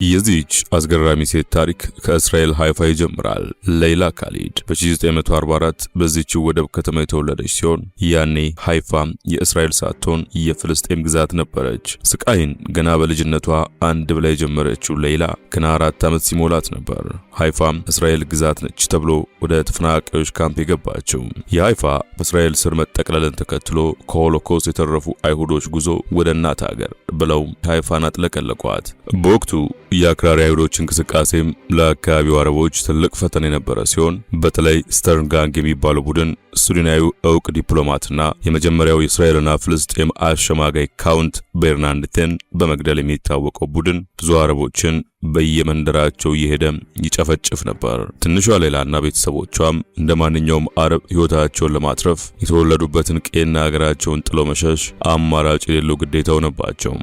የዚች አስገራሚ ሴት ታሪክ ከእስራኤል ሃይፋ ይጀምራል። ሌይላ ካሊድ በ1944 በዚች ወደብ ከተማ የተወለደች ሲሆን ያኔ ሃይፋ የእስራኤል ሳትሆን የፍልስጤም ግዛት ነበረች። ስቃይን ገና በልጅነቷ አንድ ብላ የጀመረችው ሌይላ ገና 4 ዓመት ሲሞላት ነበር ሃይፋ እስራኤል ግዛት ነች ተብሎ ወደ ተፈናቃዮች ካምፕ የገባችው። የሃይፋ በእስራኤል ስር መጠቅለልን ተከትሎ ከሆሎኮስት የተረፉ አይሁዶች ጉዞ ወደ እናት ሀገር ብለው ሃይፋን አጥለቀለቋት። በወቅቱ የአክራሪ አይሁዶች እንቅስቃሴም ለአካባቢው አረቦች ትልቅ ፈተና የነበረ ሲሆን በተለይ ስተርን ጋንግ የሚባለው ቡድን ስዊድናዊ ዕውቅ ዲፕሎማትና የመጀመሪያው የእስራኤልና ፍልስጤም አሸማጋይ ካውንት ቤርናርድቴን በመግደል የሚታወቀው ቡድን ብዙ አረቦችን በየመንደራቸው እየሄደ ይጨፈጭፍ ነበር። ትንሿ ሌላና ቤተሰቦቿም እንደማንኛውም አረብ ሕይወታቸውን ለማትረፍ የተወለዱበትን ቄና ሀገራቸውን ጥለው መሸሽ አማራጭ የሌለው ግዴታ ሆነባቸው።